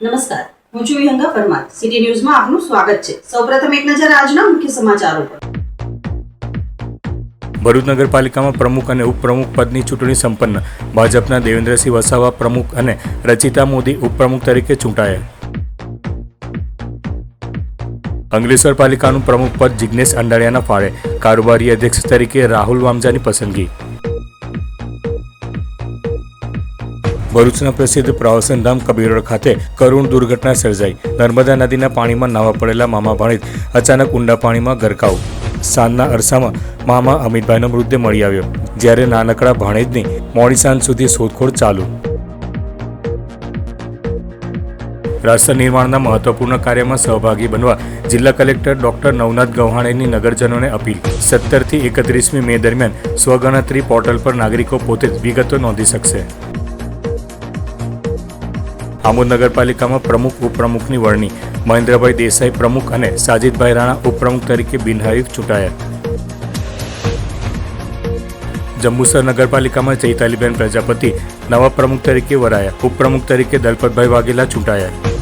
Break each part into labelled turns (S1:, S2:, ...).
S1: નમસ્કાર, હું છું વિહંગા પરમાર. સિટી ન્યૂઝમાં આપનું સ્વાગત છે. સૌપ્રથમ એક નજર આજના મુખ્ય સમાચારો પર.
S2: ભરૂચ નગરપાલિકામાં પ્રમુખ અને ઉપપ્રમુખ પદની ચૂંટણી સંપન્ન. ભાજપના દેવેન્દ્રસિંહ વસાવા પ્રમુખ અને રચિતા મોદી ઉપપ્રમુખ તરીકે ચૂંટાયા. અંકલેશ્વર પાલિકાનું પ્રમુખ પદ જિગ્નેશ અંડાળિયાના ફાળે. કારોબારી અધ્યક્ષ તરીકે રાહુલ વામજાની પસંદગી. ભરૂચના પ્રસિદ્ધ પ્રવાસન ધામ કબીરવડ ખાતે કરુણ દુર્ઘટના સર્જાઈ. નર્મદા નદીના પાણીમાં નાહવા પડેલા મામા ભાણેજ અચાનક ઊંડા પાણીમાં ગરકાવ. સાંજના અરસામાં મામા અમિતભાઈનો મૃતદેહ મળી આવ્યો, જ્યારે નાનકડા ભાણેજની મોડી સાંજ સુધી શોધખોળ ચાલુ. રાસ્તા નિર્માણના મહત્વપૂર્ણ કાર્યમાં સહભાગી બનવા જિલ્લા કલેક્ટર ડોક્ટર નવનાથ ગવ્હાણેની નગરજનોને અપીલ. 17 થી 31 મે દરમિયાન સ્વગણતરી પોર્ટલ પર નાગરિકો પોતે જ વિગતો નોંધી શકશે. આમોદ નગરપાલિકામાં પ્રમુખ ઉપપ્રમુખની વરણી. મહેન્દ્રભાઈ દેસાઈ પ્રમુખ અને સાજીદભાઈ રાણા ઉપપ્રમુખ તરીકે બિનહરીફ ચૂંટાયા. જંબુસર નગરપાલિકામાં ચૈતાલીબેન પ્રજાપતિ નવા પ્રમુખ તરીકે વરાયા. ઉપપ્રમુખ તરીકે દલપતભાઈ વાઘેલા ચૂંટાયા.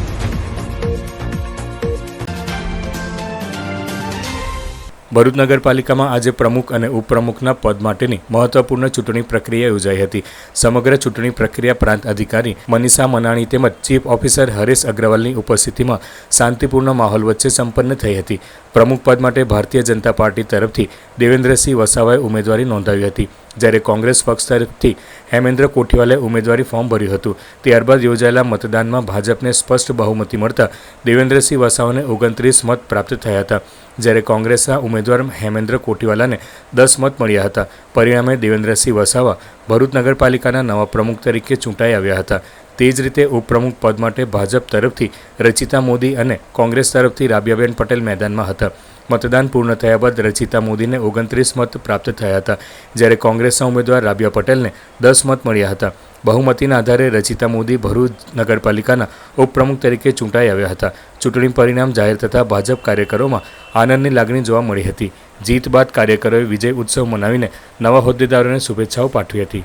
S2: ભરૂચ નગરપાલિકામાં આજે પ્રમુખ અને ઉપપ્રમુખના પદ માટેની મહત્વપૂર્ણ ચૂંટણી પ્રક્રિયા યોજાઈ હતી. સમગ્ર ચૂંટણી પ્રક્રિયા પ્રાંત અધિકારી મનીષા મનાણી તેમજ ચીફ ઓફિસર હરેશ અગ્રવાલની ઉપસ્થિતિમાં શાંતિપૂર્ણ માહોલ વચ્ચે સંપન્ન થઈ હતી. પ્રમુખ પદ માટે ભારતીય જનતા પાર્ટી તરફથી દેવેન્દ્રસિંહ વસાવાએ ઉમેદવારી નોંધાવી હતી, જ્યારે કોંગ્રેસ પક્ષ તરફથી હેમેન્દ્ર કોઠીવાલે ઉમેદવારી ફોર્મ ભર્યું હતું. ત્યારબાદ યોજાયેલા મતદાનમાં ભાજપને સ્પષ્ટ બહુમતી મળતા દેવેન્દ્રસિંહ વસાવાને 29 મત પ્રાપ્ત થયા હતા, જ્યારે કોંગ્રેસના ઉમેદવાર હેમેન્દ્ર કોઠીવાલાને 10 મત મળ્યા હતા. પરિણામે દેવેન્દ્રસિંહ વસાવા ભરૂચ નગરપાલિકાના નવા પ્રમુખ તરીકે ચૂંટાઈ આવ્યા હતા. તે જ રીતે ઉપપ્રમુખ પદ માટે ભાજપ તરફથી રચિતા મોદી અને કોંગ્રેસ તરફથી રાબિયાબેન પટેલ મેદાનમાં હતા. મતદાન પૂર્ણ થયા બાદ રચિતા મોદીને 29 મત પ્રાપ્ત થયા હતા, જ્યારે કોંગ્રેસના ઉમેદવાર રાબિયા પટેલને 10 મત મળ્યા હતા. બહુમતીના આધારે રચિતા મોદી ભરૂચ નગરપાલિકાના ઉપપ્રમુખ તરીકે ચૂંટાઈ આવ્યા હતા. ચૂંટણી પરિણામ જાહેર થતાં ભાજપ કાર્યકરોમાં આનંદની લાગણી જોવા મળી હતી. જીત બાદ કાર્યકરોએ વિજય ઉત્સવ મનાવીને નવા હોદ્દેદારોને શુભેચ્છાઓ પાઠવી હતી.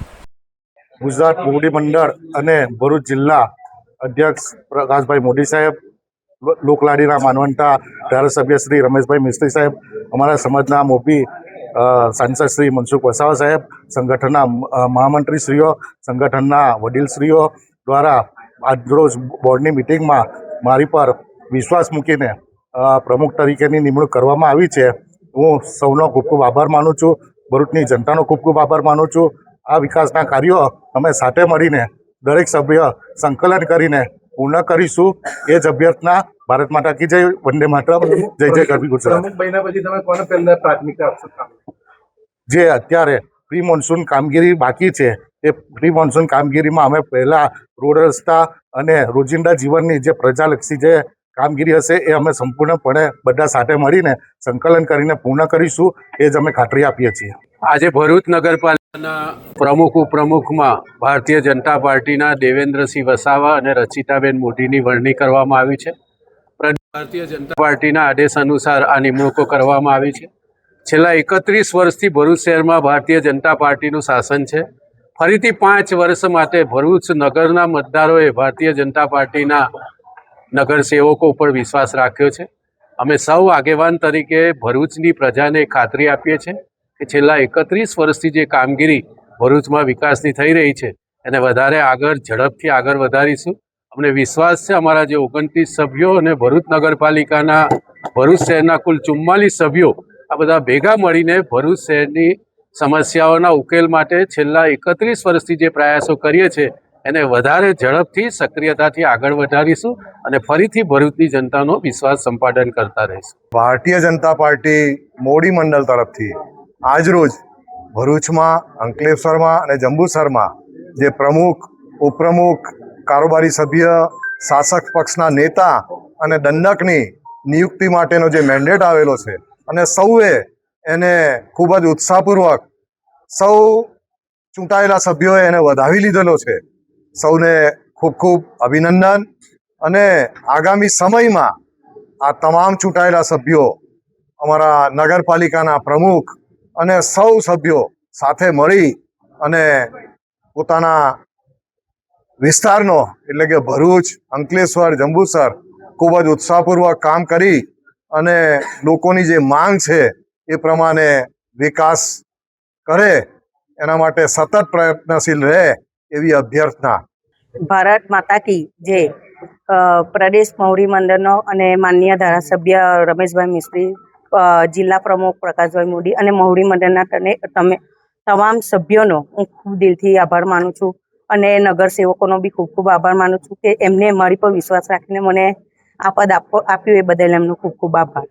S3: ગુજરાત મોવડી મંડળ અને ભરૂચ જિલ્લા અધ્યક્ષ પ્રકાશભાઈ મોદી સાહેબ, લોકલાડીના માનવંતા ધારાસભ્ય શ્રી રમેશભાઈ મિસ્ત્રી સાહેબ, અમારા સમાજના મોભી સાંસદ શ્રી મનસુખ વસાવા સાહેબ, સંગઠનના મહામંત્રીશ્રીઓ, સંગઠનના વડીલશ્રીઓ દ્વારા આજરોજ બોર્ડની મિટિંગમાં મારી પર વિશ્વાસ મૂકીને પ્રમુખ તરીકેની નિમણૂક કરવામાં આવી છે. હું સૌનો ખૂબ ખૂબ આભાર માનું છું. ભરૂચની જનતાનો ખૂબ ખૂબ આભાર માનું છું. આ વિકાસના કાર્યો અમે સાથે મળીને દરેક સભ્ય સંકલન કરીને પૂર્ણ કરીશું. એ જ અભ્યર્થના. ભારત માતા કી જય, વંદે માતરમ, જય જય ગરવી ગુજરાત. જે અત્યારે પ્રી મોન્સૂન કામગીરી બાકી છે, એ પ્રી મોન્સૂન કામગીરીમાં અમે પહેલાં રોડ રસ્તા અને રોજિંદા જીવનની જે પ્રજાલક્ષી જે કામગીરી હશે એ અમે સંપૂર્ણપણે બધા સાથે મળીને સંકલન કરીને પૂર્ણ કરીશું. એ જ અમે ખાતરી આપીએ છીએ.
S4: આજે ભરૂચ નગરપાલિકાના પ્રમુખ ઉપપ્રમુખમાં ભારતીય જનતા પાર્ટીના દેવેન્દ્રસિંહ વસાવા અને રચિતાબેન મોદીની વરણી કરવામાં આવી છે. ભારતીય જનતા પાર્ટીના આદેશ અનુસાર આ નિમણૂકો કરવામાં આવી છે. છેલ્લા 31 વર્ષથી ભરૂચ શહેરમાં ભારતીય જનતા પાર્ટીનું શાસન છે. ફરીથી 5 વર્ષ માટે ભરૂચ નગરના મતદારોએ ભારતીય જનતા પાર્ટીના નગરસેવકો ઉપર વિશ્વાસ રાખ્યો છે. અમે સૌ આગેવાન તરીકે ભરૂચની પ્રજાને ખાતરી આપીએ છીએ કે છેલ્લા 31 વર્ષથી જે કામગીરી ભરૂચમાં વિકાસની થઈ રહી છે એને વધારે આગળ ઝડપથી આગળ વધારીશું. અમને વિશ્વાસ છે અમારા જે 29 સભ્યો અને ભરૂચ નગરપાલિકાના ભરૂચ શહેરના કુલ 44 સભ્યો આ બધા ભેગા મળીને ભરૂચ શહેરની સમસ્યાઓના ઉકેલ માટે છેલ્લા 31 વર્ષથી જે પ્રયાસો કરીએ છીએ એને વધારે ઝડપથી સક્રિયતાથી આગળ વધારીશું અને ફરીથી ભરૂચની જનતાનો વિશ્વાસ સંપાદન કરતા રહીશું.
S5: ભારતીય જનતા પાર્ટી મોવડી મંડળ તરફથી આજરોજ ભરૂચમાં, અંકલેશ્વરમાં અને જંબુસરમાં જે પ્રમુખ, ઉપપ્રમુખ, કારોબારી સભ્ય, શાસક પક્ષના નેતા અને દંડકની નિયુક્તિ માટેનો જે મેન્ડેટ આવેલો છે અને સૌએ એને ખૂબ જ ઉત્સાહપૂર્વક સૌ ચૂંટાયેલા સભ્યોએ એને વધાવી લીધેલો છે. સૌને ખૂબ ખૂબ અભિનંદન. અને આગામી સમયમાં આ તમામ ચૂંટાયેલા સભ્યો અમારા નગરપાલિકાના પ્રમુખ અને સૌ સભ્યો સાથે મળી અને પોતાના વિસ્તારનો એટલે કે ભરૂચ, અંકલેશ્વર, જંબુસર ખૂબ જ ઉત્સાહપૂર્વક કામ કરી અને લોકોની જે માંગ છે એ પ્રમાણે વિકાસ કરે એના માટે સતત પ્રયત્નશીલ રહે એવી અભ્યર્થના.
S6: ભારત માતા કી જય. પ્રદેશ મોવડી મંડળનો અને માનનીય ધારાસભ્ય રમેશભાઈ મિસ્ત્રી, જિલ્લા પ્રમુખ પ્રકાશભાઈ મોદી અને મોવડી મંડળના તમામ સભ્યોનો હું ખૂબ દિલથી આભાર માનું છું અને નગરસેવકોનો બી ખૂબ ખૂબ આભાર માનું છું કે એમને મારી પર વિશ્વાસ રાખીને મને આ પદ આપ્યું એ બદલ એમનો ખૂબ ખૂબ આભાર.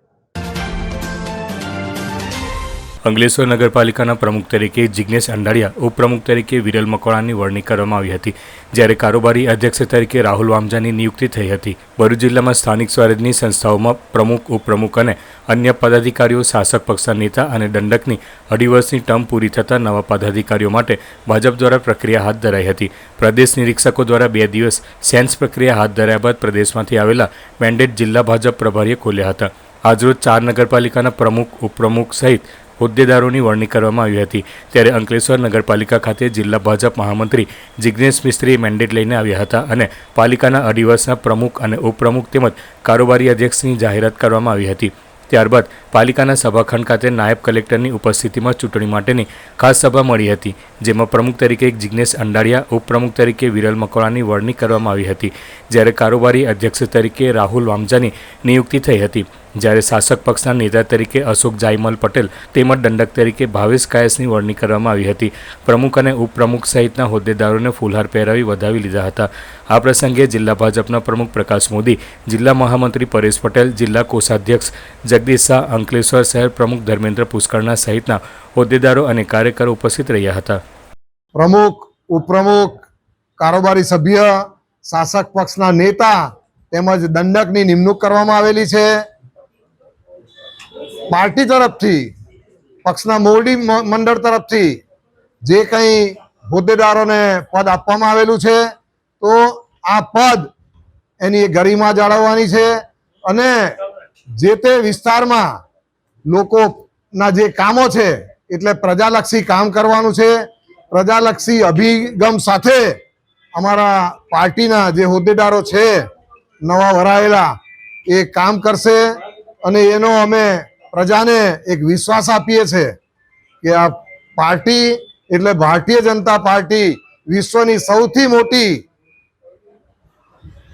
S2: અંકલેશ્વર નગરપાલિકાના પ્રમુખ તરીકે જિગ્નેશ અંડાળિયા, ઉપપ્રમુખ તરીકે વિરલ મકવાણાની વરણી કરવામાં આવી હતી, જ્યારે કારોબારી અધ્યક્ષ તરીકે રાહુલ વામજાની નિયુક્તિ થઈ હતી. ભરૂચ જિલ્લામાં સ્થાનિક સ્વરાજની સંસ્થાઓમાં પ્રમુખ, ઉપપ્રમુખ અને અન્ય પદાધિકારીઓ શાસક પક્ષના નેતા અને દંડકની 2.5 વર્ષની ટર્મ પૂરી થતાં નવા પદાધિકારીઓ માટે ભાજપ દ્વારા પ્રક્રિયા હાથ ધરાઈ હતી. પ્રદેશ નિરીક્ષકો દ્વારા 2 દિવસ સેન્સ પ્રક્રિયા હાથ ધર્યા બાદ પ્રદેશમાંથી આવેલા મેન્ડેટ જિલ્લા ભાજપ પ્રભારીએ ખોલ્યા હતા. આજરોજ 4 નગરપાલિકાના પ્રમુખ, ઉપપ્રમુખ સહિત હોદ્દેદારોની વરણી કરવામાં આવી હતી, ત્યારે અંકલેશ્વર નગરપાલિકા ખાતે જિલ્લા ભાજપ મહામંત્રી જિગ્નેશ મિસ્ત્રીએ મેન્ડેટ લઈને આવ્યા હતા અને પાલિકાના 2.5 વર્ષના પ્રમુખ અને ઉપપ્રમુખ તેમજ કારોબારી અધ્યક્ષની જાહેરાત કરવામાં આવી હતી. ત્યારબાદ પાલિકાના સભાખંડ ખાતે નાયબ કલેક્ટરની ઉપસ્થિતિમાં ચૂંટણી માટેની ખાસ સભા મળી હતી, જેમાં પ્રમુખ તરીકે જિગ્નેશ અંડાળિયા, ઉપપ્રમુખ તરીકે વિરલ મકવાણાની વરણી કરવામાં આવી હતી, જ્યારે કારોબારી અધ્યક્ષ તરીકે રાહુલ વામજાની નિયુક્તિ થઈ હતી, જ્યારે શાસક પક્ષના નેતા તરીકે અશોક જાયમલ પટેલ તેમજ દંડક તરીકે ભાવેશ કાયસની વરણી કરવામાં આવી હતી. પ્રમુખ અને ઉપપ્રમુખ સહિતના હોદ્દેદારોને ફૂલહાર પહેરાવી વધાવી લીધા હતા. આ પ્રસંગે જિલ્લા ભાજપના પ્રમુખ પ્રકાશ મોદી, જિલ્લા મહામંત્રી પરેશ પટેલ, જિલ્લા કોષાધ્યક્ષ જગદીશ શાહ, અંકલેશ્વર શહેર પ્રમુખ ધર્મેન્દ્ર પુષ્કરના સહિતના હોદ્દેદારો અને કાર્યકરો ઉપસ્થિત રહ્યા હતા.
S5: પ્રમુખ, ઉપપ્રમુખ, કારોબારી સભ્ય, શાસક પક્ષના નેતા તેમજ દંડકની નિમણૂક કરવામાં આવેલી છે. પાર્ટી તરફથી, પક્ષના મોવડી મંડળ તરફથી જે કંઈ હોદ્દેદારોને પદ આપવામાં આવેલું છે તો આ પદ એની ગરિમા જાળવવાની છે અને જે તે વિસ્તારમાં લોકોના જે કામો છે એટલે પ્રજાલક્ષી કામ કરવાનું છે. પ્રજાલક્ષી અભિગમ સાથે અમારા પાર્ટીના જે હોદ્દેદારો છે નવા વરાયેલા એ કામ કરશે અને એનો અમે પ્રજાને એક વિશ્વાસ આપીએ છીએ કે આ પાર્ટી એટલે ભારતીય જનતા પાર્ટી વિશ્વની સૌથી મોટી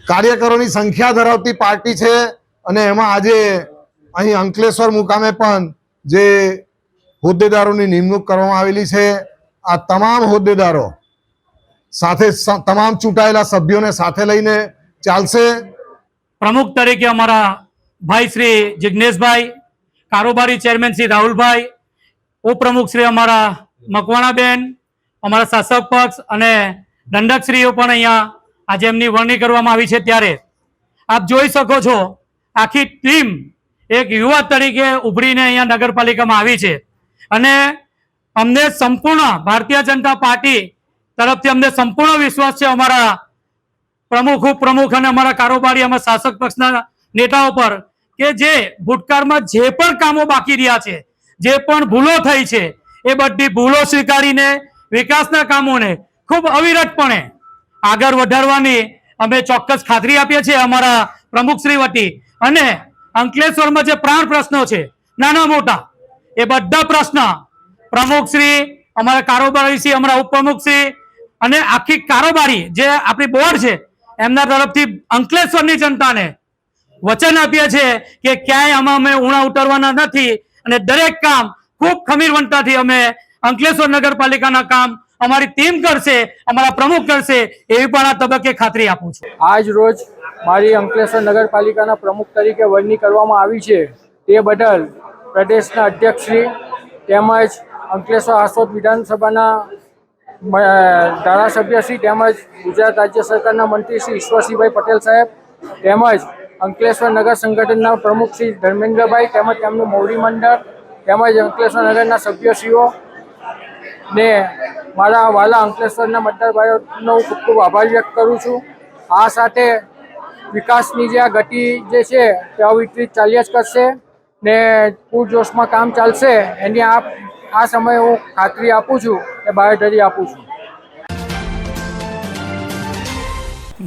S5: કાર્યકરોની સંખ્યા ધરાવતી પાર્ટી છે અને એમાં આજે અહીં અંકલેશ્વર મુકામે પણ જે હોદ્દેદારોની નિમણૂક કરવામાં આવેલી છે આ તમામ હોદ્દેદારો સાથે તમામ ચૂંટાયેલા સભ્યોને સાથે લઈને ચાલશે.
S7: પ્રમુખ તરીકે અમારા ભાઈ શ્રી જિગ્નેશભાઈ, કારોબારી ચેરમેન શ્રી રાહુલભાઈ, ઉપપ્રમુખ શ્રી અમારા મકવાણાબેન, અમારા શાસક પક્ષ અને દંડકશ્રીઓ પણ અહીંયા આજે એમની વરણી કરવામાં આવી છે. ત્યારે આપ જોઈ શકો છો આખી ટીમ એક યુવા તરીકે ઉભરીને અહીંયા નગરપાલિકામાં આવી છે અને અમને સંપૂર્ણ ભારતીય જનતા પાર્ટી તરફથી અમને સંપૂર્ણ વિશ્વાસ છે અમારા પ્રમુખ, ઉપપ્રમુખ અને અમારા કારોબારી, અમારા શાસક પક્ષના નેતાઓ પર કે જે ભૂતકાળમાં જે પણ કામો બાકી રહ્યા છે, જે પણ ભૂલો થઈ છે એ બધી ભૂલો સ્વીકારીને વિકાસના કામોને ખૂબ અવિરતપણે આગળ વધારવાની અમે ચોક્કસ ખાતરી આપીએ છીએ અમારા પ્રમુખશ્રી વતી. અને અંકલેશ્વરમાં જે પ્રાણ પ્રશ્નો છે નાના મોટા એ બધા પ્રશ્ન પ્રમુખશ્રી, અમારા કારોબારીશ્રી, અમારા ઉપપ્રમુખશ્રી અને આખી કારોબારી જે આપણી બોર્ડ છે એમના તરફથી અંકલેશ્વરની જનતાને વચન આપીએ છીએ કે ક્યાંય આમાં અમે ઉણા ઉતરવાના નથી અને દરેક કામ ખૂબ ખમીરવંતાથી અમે અંકલેશ્વર નગરપાલિકાના કામ અમારી ટીમ કરશે, અમારા પ્રમુખ કરશે એવી પણ આ તબક્કે ખાતરી આપું છું.
S8: આજ રોજ મારી અંકલેશ્વર નગરપાલિકાના પ્રમુખ તરીકે વરણી કરવામાં આવી છે તે બદલ પ્રદેશના અધ્યક્ષશ્રી તેમજ અંકલેશ્વર આસોદ વિધાનસભાના ધારાસભ્યશ્રી તેમજ ગુજરાત રાજ્ય સરકારના મંત્રી શ્રી ઈશ્વરસિંહભાઈ પટેલ સાહેબ તેમજ અંકલેશ્વર નગર સંગઠનના પ્રમુખ શ્રી ધર્મેન્દ્રભાઈ તેમજ તેમનું મોવડી મંડળ તેમજ અંકલેશ્વર નગરના સભ્યશ્રીઓ ને મારા વાલા અંકલેશ્વરના મતદારભાઈઓનો ખૂબ ખૂબ આભાર વ્યક્ત કરું છું. આ સાથે વિકાસની જે આ ગતિ જે છે તે અવિચલિત ચાલ્યા જ કરશે ને પૂરજોશમાં કામ ચાલશે એની આ સમયે હું ખાતરી આપું છું, એ બાહેધરી આપું છું.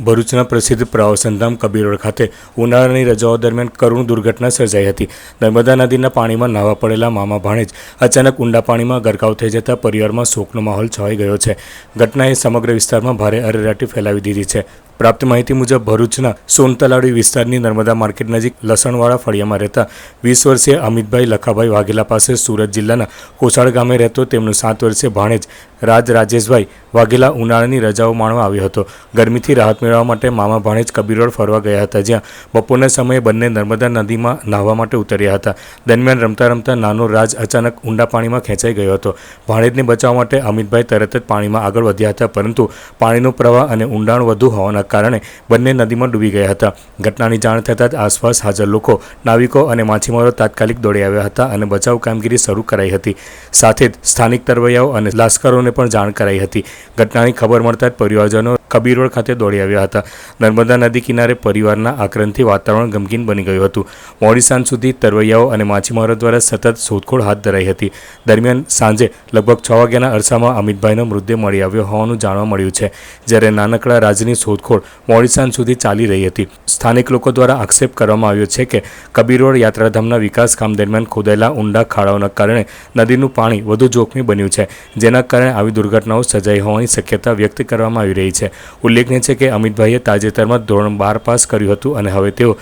S2: ભરૂચના પ્રસિદ્ધ પ્રવાસનધામ કબીરવડ ખાતે ઉનાળાની રજાઓ દરમિયાન કરુણ દુર્ઘટના સર્જાઈ હતી. નર્મદા નદીના પાણીમાં નાહવા પડેલા મામા ભાણેજ અચાનક ઊંડા પાણીમાં ગરકાવ થઈ જતા પરિવારમાં શોકનો માહોલ છવાઈ ગયો છે. ઘટનાએ સમગ્ર વિસ્તારમાં ભારે અરેરાટી ફેલાવી દીધી છે. પ્રાપ્ત માહિતી મુજબ ભરૂચના સોનતલાવડી વિસ્તારની નર્મદા માર્કેટ નજીક લસણવાળા ફળિયામાં રહેતા 20 વર્ષીય અમિતભાઈ લખાભાઈ વાઘેલા પાસે સુરત જિલ્લાના કોસાળ ગામે રહેતો તેમનો 7 વર્ષીય ભાણેજ રાજેશભાઈ વાઘેલા ઉનાળાની રજાઓ માણવા આવ્યો હતો. ગરમીથી રાહત મેળવવા માટે મામા ભાણેજ કબીરવડ ફરવા ગયા હતા, જ્યાં બપોરના સમયે બંને નર્મદા નદીમાં નાહવા માટે ઉતર્યા હતા. દરમિયાન રમતા રમતા નાનો રાજ અચાનક ઊંડા પાણીમાં ખેંચાઈ ગયો હતો. ભાણેજને બચાવવા માટે અમિતભાઈ તરત જ પાણીમાં આગળ વધ્યા હતા, પરંતુ પાણીનો પ્રવાહ અને ઊંડાણ વધુ હોવાના કારણે બંને નદીમાં ડૂબી ગયા હતા. ઘટનાની જાણ થતાં જ આસપાસ હાજર લોકો, નાવિકો અને માછીમારો તાત્કાલિક દોડી આવ્યા હતા અને બચાવ કામગીરી શરૂ કરાઈ હતી. સાથે જ સ્થાનિક તરવૈયાઓ અને લાશ્કરોને પણ જાણ કરાઈ હતી. ઘટનાની ખબર મળતા જ પરિવારજનો કબીરવડ ખાતે દોડી આવ્યા હતા. નર્મદા નદી કિનારે પરિવારના આક્રંદથી વાતાવરણ ગમગીન બની ગયું હતું. મોડી સાંજ સુધી તરવૈયાઓ અને માછીમારો દ્વારા સતત શોધખોળ હાથ ધરાઈ હતી. દરમિયાન સાંજે લગભગ 6 વાગ્યાના અરસામાં અમિતભાઈનો મૃતદેહ મળી આવ્યો હોવાનું જાણવા મળ્યું છે, જ્યારે નાનકડા રાજની શોધખોળ મોડી સાંજ સુધી ચાલી રહી હતી. સ્થાનિક લોકો દ્વારા આક્ષેપ કરવામાં આવ્યો છે કે કબીરવડ યાત્રાધામના વિકાસ કામ દરમિયાન ખોદાયેલા ઊંડા ખાડાઓના કારણે નદીનું પાણી વધુ જોખમી બન્યું છે, જેના કારણે આવી દુર્ઘટનાઓ સર્જાઈ હોવાની શક્યતા વ્યક્ત કરવામાં આવી રહી છે. ઉલ્લેખનીય છે કે અમિતભાઈએ તાજેતરમાં ધોરણ 12 પાસ કર્યું હતું અને હવે તેઓ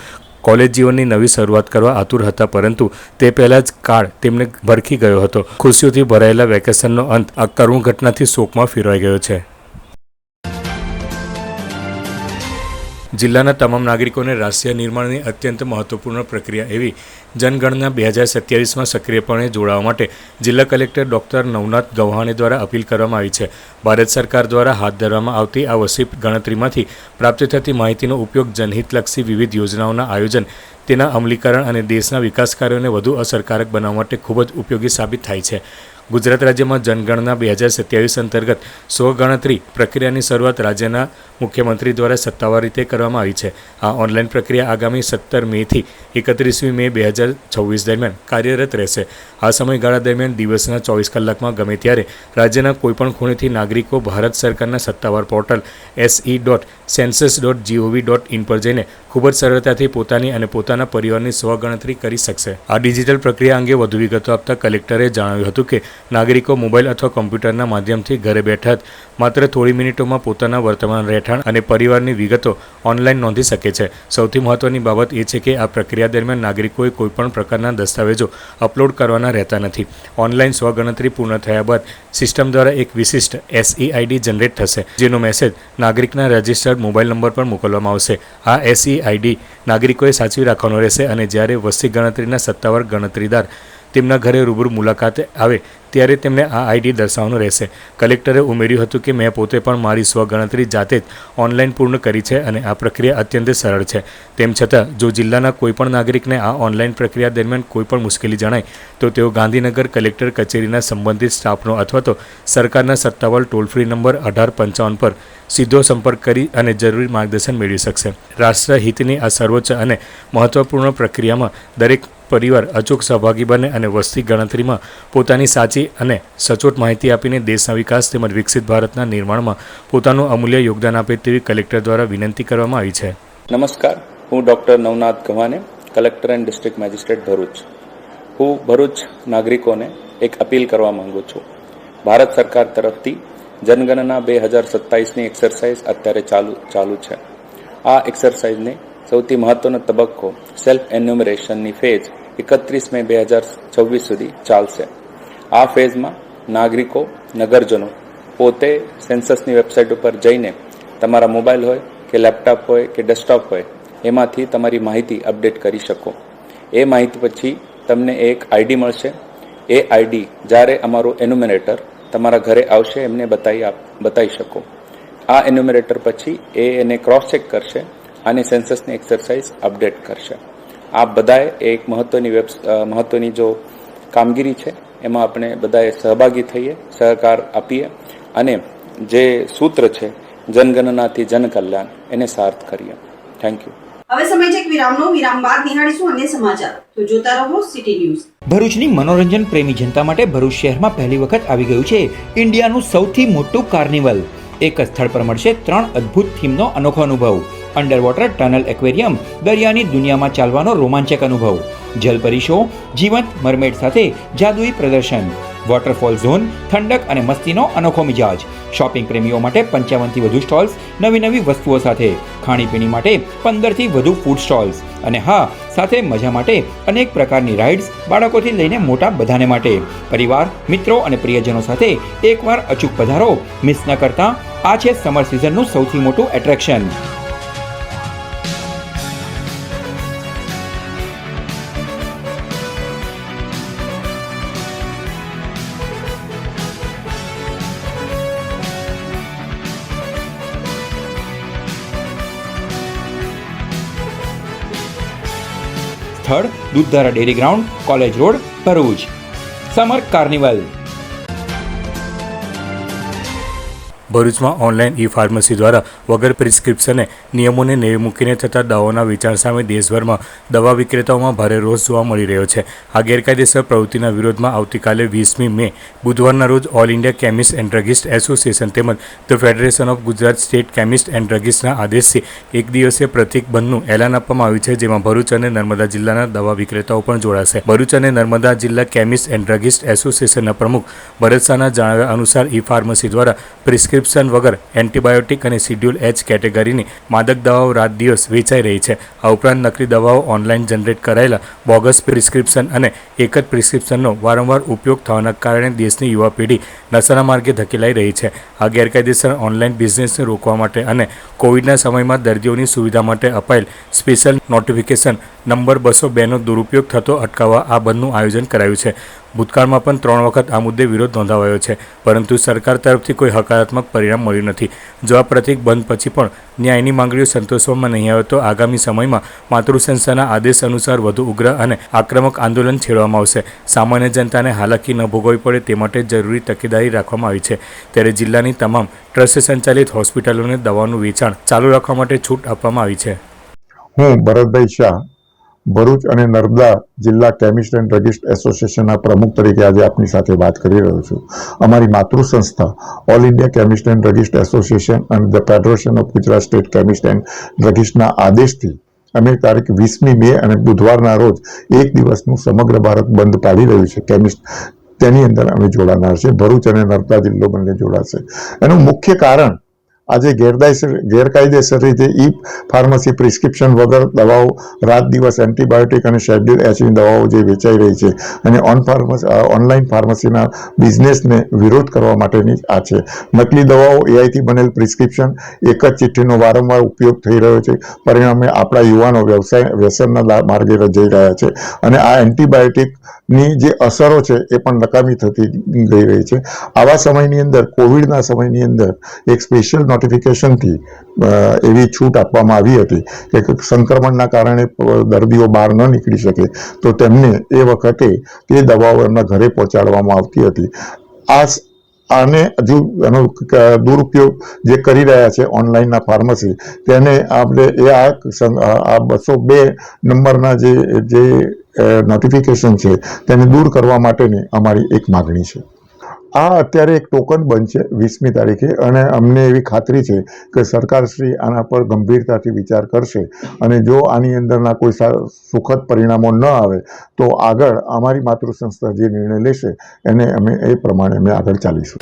S2: કોલેજ જીવનની નવી શરૂઆત કરવા આતુર હતા, પરંતુ તે પહેલાં જ કાળ તેમને ભરખી ગયો હતો. ખુશીઓથી ભરાયેલા વેકેશનનો અંત આ કરુણ ઘટનાથી શોકમાં ફેરવાઈ ગયો છે. જિલ્લાના તમામ નાગરિકોને રાષ્ટ્રીય નિર્માણની અત્યંત મહત્વપૂર્ણ પ્રક્રિયા એવી જનગણના 2027માં સક્રિયપણે જોડાવા માટે જિલ્લા કલેક્ટર ડૉક્ટર નવનાથ ગવ્હાણે દ્વારા અપીલ કરવામાં આવી છે. ભારત સરકાર દ્વારા હાથ ધરવામાં આવતી આ વસ્તી ગણતરીમાંથી પ્રાપ્ત થતી માહિતીનો ઉપયોગ જનહિતલક્ષી વિવિધ યોજનાઓના આયોજન, તેના અમલીકરણ અને દેશના વિકાસ કાર્યોને વધુ અસરકારક બનાવવા માટે ખૂબ જ ઉપયોગી સાબિત થાય છે. ગુજરાત રાજ્યમાં જનગણના 2027 અંતર્ગત સ્વગણતરી પ્રક્રિયાની શરૂઆત રાજ્યના મુખ્યમંત્રી દ્વારા સત્તાવાર રીતે કરવામાં આવી છે. આ ઓનલાઈન પ્રક્રિયા આગામી 17 મેથી 31 મે 2026 દરમિયાન કાર્યરત રહેશે. આ સમયગાળા દરમિયાન દિવસના 24 કલાકમાં ગમે ત્યારે રાજ્યના કોઈપણ ખૂણેથી નાગરિકો ભારત સરકારના સત્તાવાર પોર્ટલ se.census.gov.in પર જઈને ખૂબ જ સરળતાથી પોતાની અને પોતાના પરિવારની સ્વગણતરી કરી શકશે. આ ડિજિટલ પ્રક્રિયા અંગે વધુ વિગતો આપતા કલેક્ટરે જણાવ્યું હતું કે નાગરિકો મોબાઈલ અથવા કોમ્પ્યુટરના માધ્યમથી ઘરે બેઠા જ માત્ર થોડી મિનિટોમાં પોતાના વર્તમાન રહેઠાણ અને પરિવારની વિગતો ઓનલાઈન નોંધી શકે છે. સૌથી મહત્વની બાબત એ છે કે આ પ્રક્રિયા દરમિયાન નાગરિકોએ કોઈપણ પ્રકારના દસ્તાવેજો અપલોડ કરવાના રહેતા નથી. ઓનલાઈન સ્વગણતરી પૂર્ણ થયા બાદ સિસ્ટમ દ્વારા એક વિશિષ્ટ SEID જનરેટ થશે, જેનો મેસેજ નાગરિકના રજિસ્ટર્ડ મોબાઈલ નંબર પર મોકલવામાં આવશે. આ SEID નાગરિકોએ સાચવી રાખવાનો રહેશે અને જ્યારે વસ્તી ગણતરીના સત્તાવાર ગણતરીદાર તેમના ઘરે રૂબરૂ મુલાકાતે આવે ત્યારે તેમને આ ID દર્શાવવાનું રહેશે. કલેક્ટરે ઉમેર્યું હતું કે મેં પોતે પણ મારી સ્વગણતરી જાતે જ ઓનલાઈન પૂર્ણ કરી છે અને આ પ્રક્રિયા અત્યંત સરળ છે. તેમ છતાં જો જિલ્લાના કોઈપણ નાગરિકને આ ઓનલાઈન પ્રક્રિયા દરમિયાન કોઈપણ મુશ્કેલી જણાય તો તેઓ ગાંધીનગર કલેક્ટર કચેરીના સંબંધિત સ્ટાફનો અથવા તો સરકારના સત્તાવાર ટોલ ફ્રી નંબર 1855 પર સીધો સંપર્ક કરી અને જરૂરી માર્ગદર્શન મેળવી શકશે. રાષ્ટ્રહિતની આ સર્વોચ્ચ અને મહત્વપૂર્ણ પ્રક્રિયામાં દરેક પરિવાર અચૂક સહભાગી બને અને વસ્તી ગણતરીમાં પોતાની સાચી અને સચોટ માહિતી આપીને દેશના વિકાસ તેમજ વિકસિત ભારતના નિર્માણમાં પોતાનું અમૂલ્ય યોગદાન આપે તેવી કલેક્ટર દ્વારા વિનંતી કરવામાં આવી છે.
S9: નમસ્કાર, હું doctor Navnath Gavhane, collector and district magistrate Bharuch. હું ભરૂચ નાગરિકોને એક અપીલ કરવા માંગુ છું. ભારત સરકાર તરફથી જનગણના 2027ની એક્સરસાઇઝ અત્યારે ચાલુ છે. આ એક્સરસાઇઝને સૌથી મહત્વનો તબક્કો સેલ્ફ એન્યુમરેશનની ફેઝ 31 મે 2026 સુધી ચાલશે. આ ફેઝમાં નાગરિકો, નગરજનો પોતે સેન્સસની વેબસાઇટ ઉપર જઈને તમારા મોબાઈલ હોય કે લેપટોપ હોય કે ડેસ્કટોપ હોય એમાંથી તમારી માહિતી અપડેટ કરી શકો. એ માહિતી પછી તમને એક ID મળશે. એ ID જ્યારે અમારું એન્યુમરેટર તમારા ઘરે આવશે એમને બતાવી શકો. આ એન્યુમરેટર પછી એને ક્રોસ ચેક કરશે અને સેન્સસની એક્સરસાઇઝ અપડેટ કરશે. આ બધાએ એક મહત્વની જો કામગીરી છે એમાં આપણે બધાએ સહભાગી થઈએ, સહકાર આપીએ અને જે સૂત્ર છે જનગણનાથી જનકલ્યાણ એને સાર્થ કરીએ. Thank you.
S1: હવે સમય છે એક વિરામનો. વિરામ બાદ નિહાળીશું અન્ય સમાચાર. તો જોતા રહો સિટી ન્યૂઝ.
S10: ભરૂચની મનોરંજન પ્રેમી જનતા માટે ભરૂચ શહેરમાં પહેલી વખત આવી ગયું છે ઇન્ડિયાનું સૌથી મોટું કાર્નિવલ. એક જ સ્થળ પર મળશે 3 અદ્ભુત થીમનો અનોખો અનુભવ. અંડર વોટર ટનલ એક્વેરિયમ, દરિયાની દુનિયામાં ચાલવાનો રોમાંચક અનુભવ. જલપરી શો, જીવંત મરમેડ સાથે જાદુઈ પ્રદર્શન. વોટરફોલ ઝોન, ઠંડક અને મસ્તીનો અનોખો મિજાજ. શોપિંગ પ્રેમીઓ માટે 55થી વધુ સ્ટોલ્સ નવી નવી વસ્તુઓ સાથે. ખાણીપીણી માટે 15થી વધુ ફૂડ સ્ટોલ્સ. અને હા, સાથે મજા માટે અનેક પ્રકારની રાઇડ્સ, બાળકોથી લઈને મોટા બધાને માટે. પરિવાર, મિત્રો અને પ્રિયજનો સાથે એકવાર અચૂક પધારો. મિસ ન કરતા, આ છે સમર સિઝનનું સૌથી મોટું એટ્રેક્શન. સ્થળ Dudhdhara dairy ground, college road, Bharuch. Summer carnival.
S2: ભરૂચમાં ઓનલાઈન ઈ ફાર્મસી દ્વારા વગર પ્રિસ્ક્રિપ્શને નિયમોને નેવે મૂકીને થતા દવાઓના વેચાણ સામે દેશભરમાં દવા વિક્રેતાઓમાં ભારે રોષ જોવા મળી રહ્યો છે. આ ગેરકાયદેસર પ્રવૃત્તિના વિરોધમાં આવતીકાલે 20મી મે બુધવારના રોજ all India chemist and druggist association તેમજ the federation of Gujarat state chemist and ડ્રગિસ્ટના આદેશથી એક દિવસીય પ્રતિક બંધનું એલાન આપવામાં આવ્યું છે, જેમાં ભરૂચ અને નર્મદા જિલ્લાના દવા વિક્રેતાઓ પણ જોડાશે. ભરૂચ અને નર્મદા જિલ્લા કેમિસ્ટ એન્ડ ડ્રગિસ્ટ એસોસિએશનના પ્રમુખ ભરત શાહના જણાવ્યા અનુસાર ઈ ફાર્મસી દ્વારા પ્રિસ્ક્રિપ્શન વગર એન્ટીબાયોટિક અને શિડ્યુલ એચ કેટેગરીની માદક દવાઓ રાત દિવસ વેચાઈ રહી છે. આ ઉપરાંત નકલી દવાઓ, ઓનલાઈન જનરેટ કરાયેલા બોગસ પ્રિસ્ક્રિપ્શન અને એક જ પ્રિસ્ક્રિપ્શનનો વારંવાર ઉપયોગ થવાના કારણે દેશની યુવા પેઢી નશાના માર્ગે ધકેલાઈ રહી છે. આ ગેરકાયદેસર ઓનલાઈન બિઝનેસને રોકવા માટે અને કોવિડના સમયમાં દર્દીઓની સુવિધા માટે અપાયેલ સ્પેશિયલ નોટિફિકેશન નંબર 202નો દુરુપયોગ થતો અટકાવવા આ બંધનું આયોજન કરાયું છે. ભૂતકાળમાં પણ 3 વખત આ મુદ્દે વિરોધ નોંધાવાયો છે, પરંતુ સરકાર તરફથી કોઈ હકારાત્મક પરિણામ મળ્યું નથી. જો આ પ્રતિક બંધ પછી પણ ન્યાયની માંગણીઓ સંતોષવામાં નહીં આવે તો આગામી સમયમાં માતૃસંસ્થાના આદેશ અનુસાર વધુ ઉગ્ર અને આક્રમક આંદોલન છેડવામાં આવશે. સામાન્ય જનતાને હાલાકી ન ભોગવવી પડે તે માટે જરૂરી તકેદારી રાખવામાં આવી છે. ત્યારે જિલ્લાની તમામ ટ્રસ્ટ સંચાલિત હોસ્પિટલોને દવાનું વેચાણ ચાલુ રાખવા માટે છૂટ આપવામાં આવી છે.
S11: હું ભરતભાઈ શાહ, ભરૂચ અને નર્મદા જિલ્લા કેમિસ્ટ એન્ડ ડ્રગિસ્ટ એસોસિએશનના પ્રમુખ તરીકે આજે આપની સાથે વાત કરી રહ્યો છું. અમારી માતૃ સંસ્થા all India chemist and druggist association અને the federation of Gujarat state chemist and ડ્રગિસ્ટના આદેશથી અમે તારીખ 20મી મે અને બુધવારના રોજ એક દિવસનું સમગ્ર ભારત બંધ પાડી રહ્યું છે કેમિસ્ટ. તેની અંદર અમે જોડાનાર છે. ભરૂચ અને નર્મદા જિલ્લો બંને જોડાશે. એનું મુખ્ય કારણ આજે ગેરકાયદેસર રીતે ઈ ફાર્મસી પ્રિસ્ક્રિપ્શન વગર દવાઓ રાત દિવસ એન્ટીબાયોટિક અને શેડ્યુલ એચની દવાઓ જે વેચાઈ રહી છે અને ઓનલાઈન ફાર્મસીના બિઝનેસને વિરોધ કરવા માટેની આ છે. નકલી દવાઓ, એઆઈથી બનેલ પ્રિસ્ક્રિપ્શન, એક જ ચિઠ્ઠીનો વારંવાર ઉપયોગ થઈ રહ્યો છે. પરિણામે આપણા યુવાનો વ્યસનના માર્ગે જઈ રહ્યા છે અને આ એન્ટીબાયોટિકની જે અસરો છે એ પણ નકામી થતી ગઈ રહી છે. આવા સમયની અંદર, કોવિડના સમયની અંદર એક સ્પેશિયલ નોટિફિકેશનથી એવી છૂટ આપવામાં આવી હતી કે સંક્રમણના કારણે દર્દીઓ બહાર ન નીકળી શકે તો તેમને એ વખતે તે દવાઓ એમના ઘરે પહોંચાડવામાં આવતી હતી. આને હજુ એનો દુરુપયોગ જે કરી રહ્યા છે ઓનલાઈનના ફાર્મસી, તેને આપણે આ 202 નંબરના જે નોટિફિકેશન છે તેને દૂર કરવા માટેની અમારી એક માગણી છે. આ અત્યારે એક ટોકન બંધ છે 20મી તારીખે અને અમને એવી ખાતરી છે કે સરકારશ્રી આના પર ગંભીરતાથી વિચાર કરશે અને જો આની અંદરના કોઈ સુખદ પરિણામો ન આવે તો આગળ અમારી માતૃ સંસ્થા જે નિર્ણય લેશે એને અમે એ પ્રમાણે અમે આગળ ચાલીશું.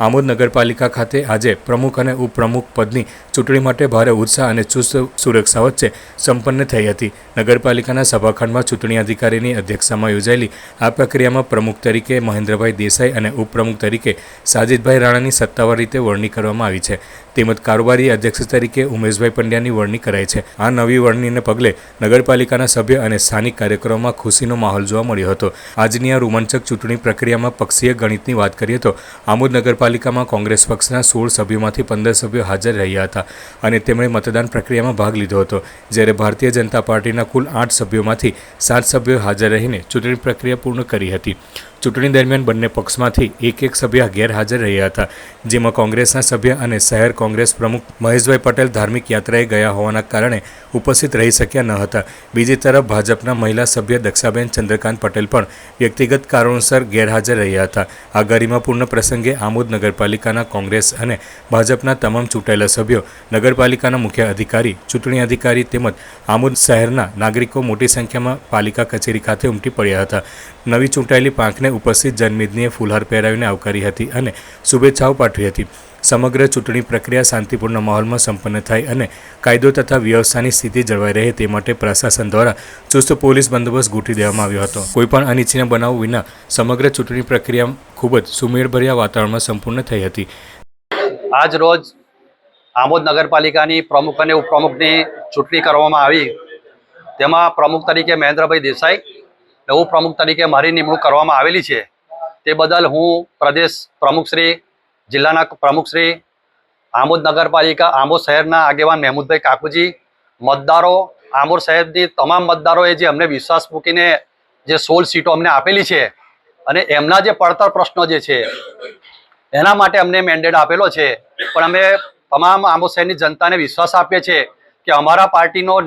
S2: આમોદ નગરપાલિકા ખાતે આજે પ્રમુખ અને ઉપપ્રમુખ પદની ચૂંટણી માટે ભારે ઉત્સાહ અને ચુસ્ત સુરક્ષા વચ્ચે સંપન્ન થઈ હતી. નગરપાલિકાના સભાખંડમાં ચૂંટણી અધિકારીની અધ્યક્ષતામાં યોજાયેલી આ પ્રક્રિયામાં પ્રમુખ તરીકે મહેન્દ્રભાઈ દેસાઈ અને ઉપપ્રમુખ તરીકે સાજિદભાઈ રાણાની સત્તાવાર રીતે વરણી કરવામાં આવી છે. તેમજ કારોબારી અધ્યક્ષ તરીકે ઉમેશભાઈ પંડ્યાની વરણી કરાઈ છે. આ નવી વરણીને પગલે નગરપાલિકાના સભ્ય અને સ્થાનિક કાર્યકરોમાં ખુશીનો માહોલ જોવા મળ્યો હતો. આજની આ રોમાંચક ચૂંટણી પ્રક્રિયામાં પક્ષીય ગણિતની વાત કરીએ તો આમોદ નગરપાલિકામાં કોંગ્રેસ પક્ષના 16 સભ્યોમાંથી 15 સભ્યો હાજર રહ્યા હતા અને તેમણે મતદાન પ્રક્રિયામાં ભાગ લીધો હતો. જ્યારે ભારતીય જનતા પાર્ટીના કુલ 8 સભ્યોમાંથી 7 સભ્યો હાજર રહીને ચૂંટણી પ્રક્રિયા પૂર્ણ કરી હતી. ચૂંટણી દરમિયાન બંને પક્ષમાંથી એક સભ્ય ગેરહાજર રહ્યા હતા, જેમાં કોંગ્રેસના સભ્ય અને શહેર કોંગ્રેસ પ્રમુખ મહેશભાઈ પટેલ ધાર્મિક યાત્રાએ ગયા હોવાના કારણે ઉપસ્થિત રહી શક્યા ન હતા. બીજી તરફ ભાજપના મહિલા સભ્ય દક્ષાબેન ચંદ્રકાંત પટેલ પણ વ્યક્તિગત કારણોસર ગેરહાજર રહ્યા હતા. આ ગરિમાપૂર્ણ પ્રસંગે આમોદ નગરપાલિકાના કોંગ્રેસ અને ભાજપના તમામ ચૂંટાયેલા સભ્યો, નગરપાલિકાના મુખ્ય અધિકારી, ચૂંટણી અધિકારી તેમજ આમોદ શહેરના નાગરિકો મોટી સંખ્યામાં પાલિકા કચેરી ખાતે ઉમટી પડ્યા હતા. નવી ચૂંટાયેલી પાંખને ઉપસ્થિત જનમેદનીએ ફૂલહાર પહેરાવીને આવકારી હતી અને શુભેચ્છાઓ પાઠવી હતી. સમગ્ર ચૂંટણી પ્રક્રિયા શાંતિપૂર્ણ માહોલમાં સંપન્ન થાય અને કાયદો તથા વ્યવસ્થાની સ્થિતિ જળવાઈ રહે તે માટે પ્રશાસન દ્વારા ચુસ્ત પોલીસ બંદોબસ્ત ગોઠવી દેવામાં આવ્યો હતો. કોઈપણ અનિચ્છનીય બનાવ વિના સમગ્ર ચૂંટણી પ્રક્રિયા ખૂબ જ સુમેળભર્યા વાતાવરણમાં સંપૂર્ણ થઈ હતી.
S12: આજ રોજ આમોદ નગરપાલિકાની પ્રમુખ અને ઉપપ્રમુખની ચૂંટણી કરવામાં આવી. તેમાં પ્રમુખ તરીકે મહેન્દ્રભાઈ દેસાઈ, ઉપપ્રમુખ તરીકે મારી નિમણૂક કરવામાં આવેલી છે. તે બદલ હું પ્રદેશ પ્રમુખશ્રી, જિલ્લાના પ્રમુખશ્રી, આમોદ નગરપાલિકા, આમોદ શહેરના આગેવાન મહેમૂદભાઈ કાકુજી, મતદારો, આમોદ શહેરની તમામ મતદારોએ જે અમને વિશ્વાસ મૂકીને જે 16 સીટો અમને આપેલી છે અને એમના જે પડતર પ્રશ્નો જે છે એના માટે અમને મેન્ડેટ આપેલો છે. પણ અમે તમામ આમોદ શહેરની જનતાને વિશ્વાસ આપીએ છીએ કે અમારા પાર્ટીનો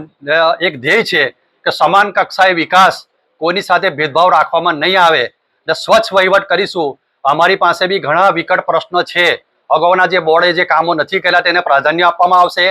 S12: એક ધ્યેય છે કે સમાન કક્ષાએ વિકાસ, કોઈની સાથે ભેદભાવ રાખવામાં નહીં આવે ને સ્વચ્છ વહીવટ કરીશું. અમારી પાસે બી ઘણા વિકટ પ્રશ્નો છે. અગાઉના જે બોર્ડે જે કામો નથી કર્યા તેને પ્રાધાન્ય આપવામાં આવશે.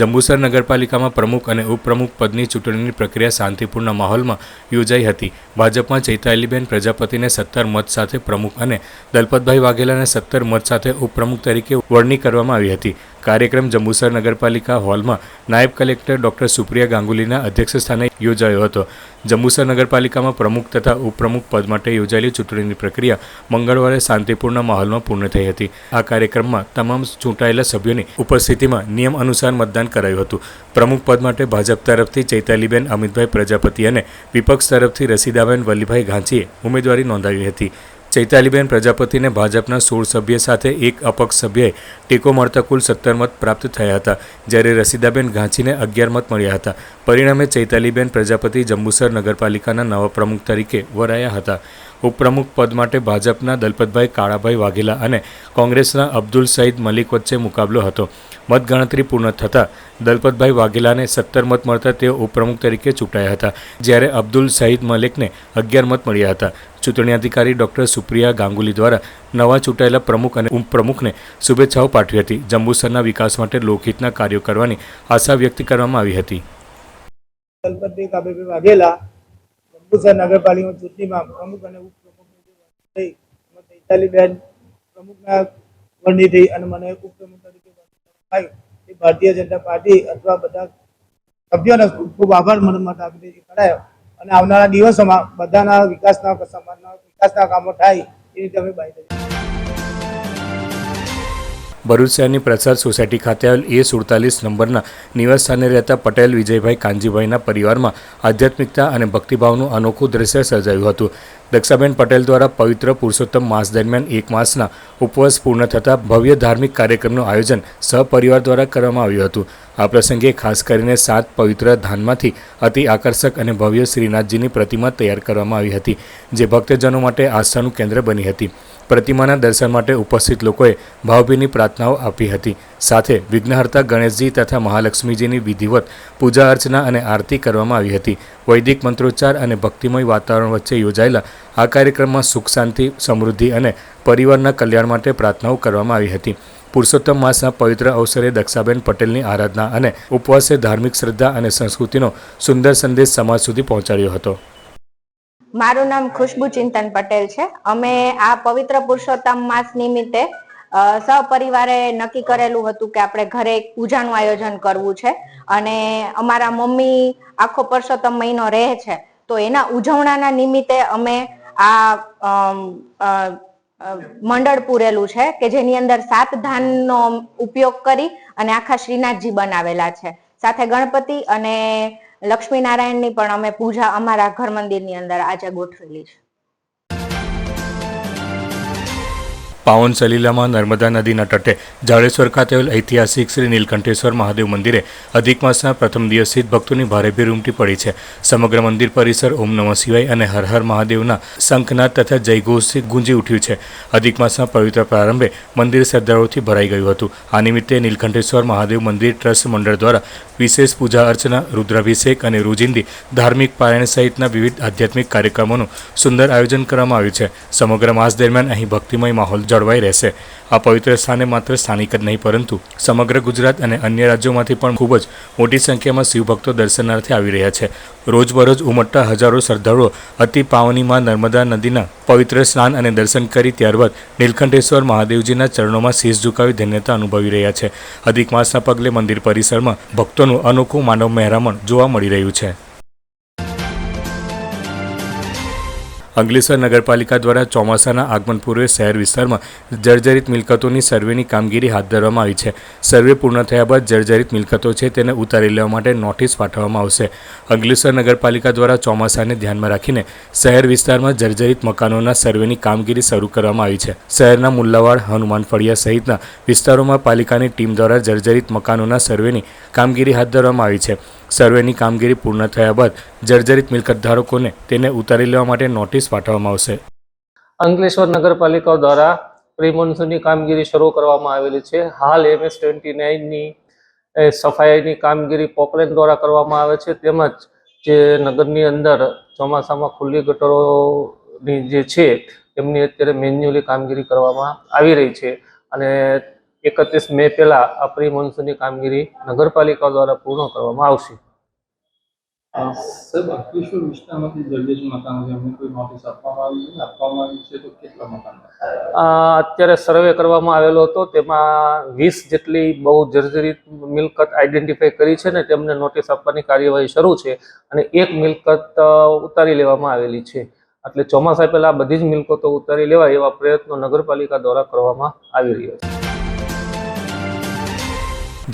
S2: જંબુસર નગરપાલિકામાં પ્રમુખ અને ઉપપ્રમુખ પદની ચૂંટણીની પ્રક્રિયા શાંતિપૂર્ણ માહોલમાં યોજાઈ હતી. ભાજપમાં ચૈતાલીબેન પ્રજાપતિને 17 મત સાથે પ્રમુખ અને દલપતભાઈ વાઘેલાને 17 મત સાથે ઉપપ્રમુખ તરીકે વરણી કરવામાં આવી હતી. કાર્યક્રમ જંબુસર નગરપાલિકા હોલમાં નાયબ કલેક્ટર ડોક્ટર સુપ્રિયા ગાંગુલીના અધ્યક્ષસ્થાને યોજાયો હતો. જંબુસર નગરપાલિકામાં પ્રમુખ તથા ઉપપ્રમુખ પદ માટે યોજાયેલી ચૂંટણીની પ્રક્રિયા મંગળવારે શાંતિપૂર્ણ માહોલમાં પૂર્ણ થઈ હતી. આ કાર્યક્રમમાં તમામ ચૂંટાયેલા સભ્યોની ઉપસ્થિતિમાં નિયમ અનુસાર મતદાન કરાયું હતું. પ્રમુખ પદ માટે ભાજપ તરફથી ચૈતાલીબેન અમિતભાઈ પ્રજાપતિ અને વિપક્ષ તરફથી રસીદાબેન વલ્લીભાઈ ઘાંચીએ ઉમેદવારી નોંધાવી હતી. ચૈતાલીબેન પ્રજાપતિને ભાજપના 16 સભ્ય સાથે એક અપક્ષ સભ્યએ ટેકો મળતા કુલ 17 મત પ્રાપ્ત થયા હતા, જ્યારે રસીદાબેન ઘાંચીને 11 મત મળ્યા હતા. પરિણામે ચૈતાલીબેન પ્રજાપતિ જંબુસર નગરપાલિકાના નવા પ્રમુખ તરીકે વરાયા હતા. ઉપપ્રમુખ પદ માટે ભાજપના દલપતભાઈ કાળાભાઈ વાઘેલા અને કોંગ્રેસના અબ્દુલ સઈદ મલિક વચ્ચે મુકાબલો હતો. મતગણતરી પૂર્ણ થતાં દલપતભાઈ વાઘેલાને 17 મત મળતા તેઓ ઉપપ્રમુખ તરીકે ચૂંટાયા હતા, જ્યારે અબ્દુલ સઈદ મલિકને 11 મત મળ્યા હતા. ચૂંટણી અધિકારી ડોક્ટર સુપ્રિયા ગાંગુલી દ્વારા નવા ચૂંટાયેલા પ્રમુખ અને ઉપપ્રમુખને શુભેચ્છાઓ પાઠવી હતી. જંબુસરના વિકાસ માટે લોકહિતના કાર્યો કરવાની આશા વ્યક્ત કરવામાં આવી હતી.
S13: દલપતભાઈ કાબેભાઈ વાઘેલા જંબુસર નગરપાલિકા ચૂંટણીમાં પ્રમુખ અને ઉપપ્રમુખ ચૈતાલીબેન પ્રમુખના વરણી થઈ અને મને ઉપપ્રમુખ તરીકે એ ભારતીય જનતા પાર્ટી અથવા બધા સભ્યોનો ખૂબ ખૂબ આભાર મને મત આપી કરાયો અને આવનારા દિવસોમાં બધાના વિકાસના સમાજના વિકાસના કામો થાય એ રીતે અમે બાંધી.
S2: ભરૂચ શહેરની પ્રસાદ સોસાયટી ખાતે આવેલ A47 નંબરના નિવાસસ્થાને રહેતા પટેલ વિજયભાઈ કાનજીભાઈના પરિવારમાં આધ્યાત્મિકતા અને ભક્તિભાવનું અનોખું દ્રશ્ય સર્જાયું હતું. દક્ષાબેન પટેલ દ્વારા પવિત્ર પુરુષોત્તમ માસ દરમિયાન 1 માસના ઉપવાસ પૂર્ણ થતાં ભવ્ય ધાર્મિક કાર્યક્રમનું આયોજન સહપરિવાર દ્વારા કરવામાં આવ્યું હતું. આ પ્રસંગે ખાસ કરીને 7 પવિત્ર ધામમાંથી અતિ આકર્ષક અને ભવ્ય શ્રીનાથજીની પ્રતિમા તૈયાર કરવામાં આવી હતી, જે ભક્તજનો માટે આસ્થાનું કેન્દ્ર બની હતી. પ્રતિમાના દર્શન માટે ઉપસ્થિત લોકોએ ભાવભીની પ્રાર્થનાઓ આપી હતી. સાથે વિઘ્નહર્તા ગણેશજી તથા મહાલક્ષ્મીજીની વિધિવત પૂજા અર્ચના અને આરતી કરવામાં આવી હતી. વૈદિક મંત્રોચ્ચાર અને ભક્તિમય વાતાવરણ વચ્ચે યોજાયેલા આ કાર્યક્રમમાં સુખ, શાંતિ, સમૃદ્ધિ અને પરિવારના કલ્યાણ માટે પ્રાર્થનાઓ કરવામાં આવી હતી. પુરુષોત્તમ માસના પવિત્ર અવસરે દક્ષાબેન પટેલની આરાધના અને ઉપવાસે ધાર્મિક શ્રદ્ધા અને સંસ્કૃતિનો સુંદર સંદેશ સમાજ સુધી પહોંચાડ્યો હતો.
S14: મારું નામ ખુશ્બુ ચિંતન પટેલ છે. અમે આ પવિત્ર પુરુષોત્તમ માસ નિમિત્તે સહપરિવારે નક્કી કરેલું હતું કે આપણે ઘરે એક પૂજાનું આયોજન કરવું છે અને અમારા મમ્મી આખો પુરુષોત્તમ મહિનો રહે છે, તો એના ઉજવણાના નિમિત્તે અમે આ મંડળ પૂરેલું છે કે જેની અંદર 7 ધાનનો ઉપયોગ કરી અને આખા શ્રીનાથજી બનાવેલા છે. સાથે ગણપતિ અને લક્ષ્મીનારાયણની પણ અમે પૂજા અમારા ઘર મંદિરની અંદર આજે ગોઠવેલી છે.
S2: પાવન સલીલામાં નર્મદા નદીના તટે જાડેશ્વર ખાતે આવેલ ઐતિહાસિક શ્રી નીલકંઠેશ્વર મહાદેવ મંદિરે અધિક માસના પ્રથમ દિવસથી જ ભક્તોની ભારે ભીડ ઉમટી પડી છે. સમગ્ર મંદિર પરિસર ઓમ નમઃ શિવાય અને હર હર મહાદેવના શંખનાદ તથા જયઘોષથી ગુંજી ઉઠ્યું છે. અધિક માસના પવિત્ર પ્રારંભે મંદિર શ્રદ્ધાળુઓથી ભરાઈ ગયું હતું. આ નિમિત્તે નીલકંઠેશ્વર મહાદેવ મંદિર ટ્રસ્ટ મંડળ દ્વારા વિશેષ પૂજા અર્ચના, રુદ્રાભિષેક અને રોજિંદી ધાર્મિક પારાયણ સહિતના વિવિધ આધ્યાત્મિક કાર્યક્રમોનું સુંદર આયોજન કરવામાં આવ્યું છે. સમગ્ર માસ દરમિયાન અહીં ભક્તિમય માહોલ જળવાઈ રહેશે. આ પવિત્ર સ્થાને માત્ર સ્થાનિક જ નહીં પરંતુ સમગ્ર ગુજરાત અને અન્ય રાજ્યોમાંથી પણ ખૂબ જ મોટી સંખ્યામાં શિવભક્તો દર્શનાર્થે આવી રહ્યા છે. રોજબરોજ ઉમટતા હજારો શ્રદ્ધાળુઓ અતિ પાવનીમાં નર્મદા નદીના પવિત્ર સ્નાન અને દર્શન કરી ત્યારબાદ નીલકંઠેશ્વર મહાદેવજીના ચરણોમાં શીશ ઝુકાવી ધન્યતા અનુભવી રહ્યા છે. અધિક માસના પગલે મંદિર પરિસરમાં ભક્તોનું અનોખું માનવ મહેરામણ જોવા મળી રહ્યું છે. અંકલેશ્વર નગરપાલિકા દ્વારા ચોમાસાના આગમન પૂર્વે શહેર વિસ્તારમાં જર્જરિત મિલકતોની સર્વેની કામગીરી હાથ ધરવામાં આવી છે. સર્વે પૂર્ણ થયા બાદ જર્જરિત મિલકતો છે તેને ઉતારી લેવા માટે નોટિસ પાઠવવામાં આવશે. અંકલેશ્વર નગરપાલિકા દ્વારા ચોમાસાને ધ્યાનમાં રાખીને શહેર વિસ્તારમાં જર્જરિત મકાનોના સર્વેની કામગીરી શરૂ કરવામાં આવી છે. શહેરના મુલ્લાવાડ, હનુમાન ફળિયા સહિતના વિસ્તારોમાં પાલિકાની ટીમ દ્વારા જર્જરિત મકાનોના સર્વેની કામગીરી હાથ ધરવામાં આવી છે. સર્વેની કામગીરી પૂર્ણ થયા બાદ જર્જરિત મિલકત ધારકોને તેને ઉતારી લેવા માટે નોટિસ પાઠવવામાં આવશે.
S15: અંકલેશ્વર નગરપાલિકા દ્વારા પ્રી મોન્સૂનની કામગીરી શરૂ કરવામાં આવેલી છે. હાલ MS-29ની સફાઈની કામગીરી પોકલેન દ્વારા કરવામાં આવે છે. તેમજ જે નગરની અંદર ચોમાસામાં ખુલ્લી ગટરોની જે છે તેમની અત્યારે મેન્યુઅલી કામગીરી કરવામાં આવી રહી છે અને 31 મે પહેલા આ પ્રી મોન્સૂનની કામગીરી નગરપાલિકા દ્વારા પૂર્ણ કરવામાં આવશે.
S16: સાહેબ, અંકલેશ્વર વિસ્તારમાંથી જર્જરિત મકાનો છે, અમને કોઈ નોટિસ આપવામાં આવી છે તો કેટલા મકાનો?
S15: અત્યારે સર્વે કરવામાં આવેલો હતો, તેમાં 20 જેટલી બહુ જર્જરિત મિલકત આઈડેન્ટિફાઈ કરી છે ને તેમને નોટિસ આપવાની કાર્યવાહી શરૂ છે અને એક મિલકત ઉતારી લેવામાં આવેલી છે. એટલે ચોમાસા પહેલા બધી જ મિલકતો ઉતારી લેવાય એવા પ્રયત્નો નગરપાલિકા દ્વારા કરવામાં આવી રહ્યા છે.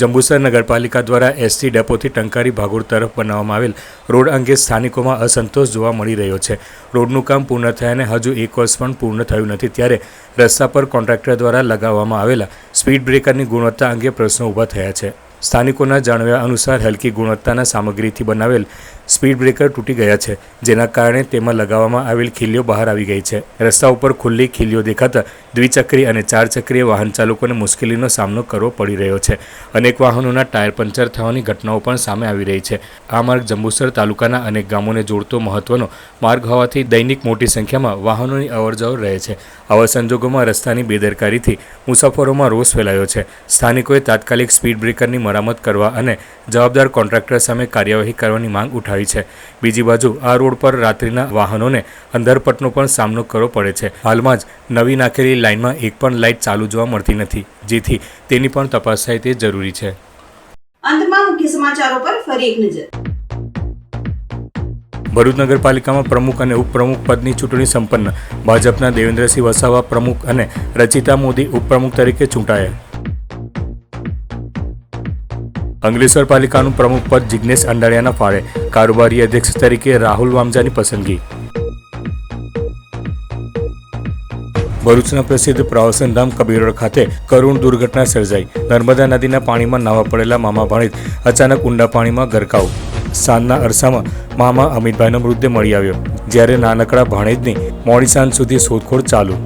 S2: જંબુસર નગરપાલિકા દ્વારા એસટી ડેપોથી ટંકારી ભાગોળ તરફ બનાવવામાં આવેલ રોડ અંગે સ્થાનિકોમાં અસંતોષ જોવા મળી રહ્યો છે. રોડનું કામ પૂર્ણ થયાને હજુ 1 વર્ષ પણ પૂર્ણ થયું નથી ત્યારે રસ્તા પર કોન્ટ્રાક્ટર દ્વારા લગાવવામાં આવેલા સ્પીડ બ્રેકરની ગુણવત્તા અંગે પ્રશ્નો ઊભા થયા છે. સ્થાનિકોના જણાવ્યા અનુસાર હલકી ગુણવત્તાના સામગ્રીથી બનાવેલ સ્પીડ બ્રેકર તૂટી ગયા છે, જેના કારણે તેમાં લગાવવામાં આવેલ ખીલીઓ બહાર આવી ગઈ છે. રસ્તા ઉપર ખુલ્લી ખીલીઓ દેખાતા દ્વિચક્રી અને 4 ચક્રીય વાહન ચાલકોને મુશ્કેલીનો સામનો કરવો પડી રહ્યો છે. અનેક વાહનોના ટાયર પંચર થવાની ઘટનાઓ પણ સામે આવી રહી છે. આ માર્ગ જંબુસર તાલુકાના અનેક ગામોને જોડતો મહત્વનો માર્ગ હોવાથી દૈનિક મોટી સંખ્યામાં વાહનોની અવરજવર રહે છે. આવા સંજોગોમાં રસ્તાની બેદરકારીથી મુસાફરોમાં રોષ ફેલાયો છે. સ્થાનિકોએ તાત્કાલિક સ્પીડ બ્રેકરની મરામત કરવા અને જવાબદાર કોન્ટ્રાક્ટર સામે કાર્યવાહી કરવાની માંગ ઉઠાવી છે. બીજી બાજુ આ રોડ પર રાત્રિના વાહનોને અંધારપટનો પણ સામનો કરવો પડે છે. હાલમાં જ નવી નાખેલી લાઇનમાં એક પણ લાઇટ ચાલુ જોવા મળતી નથી, જેથી તેની પણ તપાસ થાય તે જરૂરી છે.
S1: અંતમાં મુખ્ય સમાચારો પર ફરી એક નજર.
S2: ભરૂચ નગરપાલિકામાં પ્રમુખ અને ઉપપ્રમુખ પદની ચૂંટણી સંપન્ન. ભાજપના દેવેન્દ્રસિંહ વસાવા પ્રમુખ અને રચિતા મોદી ઉપપ્રમુખ તરીકે ચૂંટાયા. અંકલેશ્વર પાલિકાનું પ્રમુખ પદ જિગ્નેશ અંડાળિયાના ફાળે. કારોબારી અધ્યક્ષ તરીકે રાહુલ વામજાની પસંદગી. ભરૂચના પ્રસિદ્ધ પ્રવાસન ધામ કબીરવડ ખાતે કરુણ દુર્ઘટના સર્જાઈ. નર્મદા નદીના પાણીમાં નાહવા પડેલા મામા ભાણેજ અચાનક ઊંડા પાણીમાં ગરકાવ. સાંજના અરસામાં મામા અમિતભાઈનો મૃતદેહ મળી આવ્યો, જ્યારે નાનકડા ભાણેજની મોડી સાંજ સુધી શોધખોળ ચાલુ.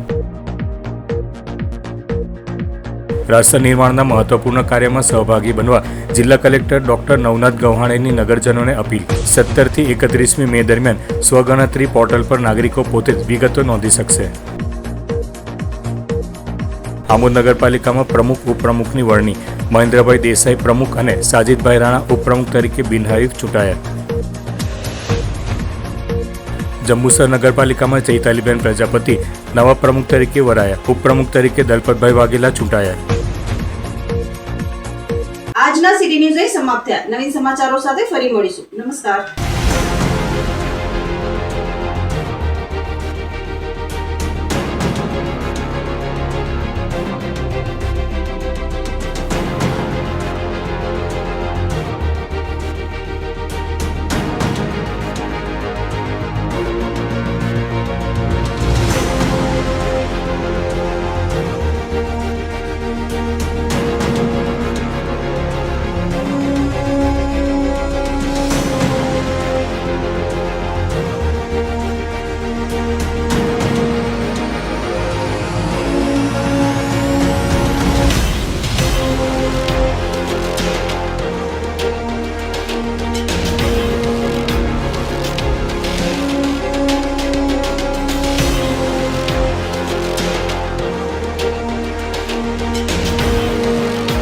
S2: રાષ્ટ્ર નિર્માણના મહત્વપૂર્ણ કાર્યમાં સહભાગી બનવા જિલ્લા કલેક્ટર ડોક્ટર નવનાથ ગવ્હાણેની નગરજનોને અપીલ. 17 થી 31 મે દરમિયાન સ્વગણતરી પોર્ટલ પર નાગરિકો પોતે જ વિગતો નોંધી શકશે. આમોદ નગરપાલિકામાં પ્રમુખ ઉપપ્રમુખની વરણી. મહેન્દ્રભાઈ દેસાઈ પ્રમુખ અને સાજિદભાઈ રાણા ઉપપ્રમુખ તરીકે બિનહરીફ ચૂંટાયા. જંબુસર નગરપાલિકામાં ચૈતાલીબેન પ્રજાપતિ નવા પ્રમુખ તરીકે વરાયા. ઉપપ્રમુખ તરીકે દલપતભાઈ વાઘેલા ચૂંટાયા.
S1: આજના સિટી ન્યૂઝ સમાપ્ત થયા. નવીન સમાચારો સાથે ફરી મળીશું. નમસ્કાર.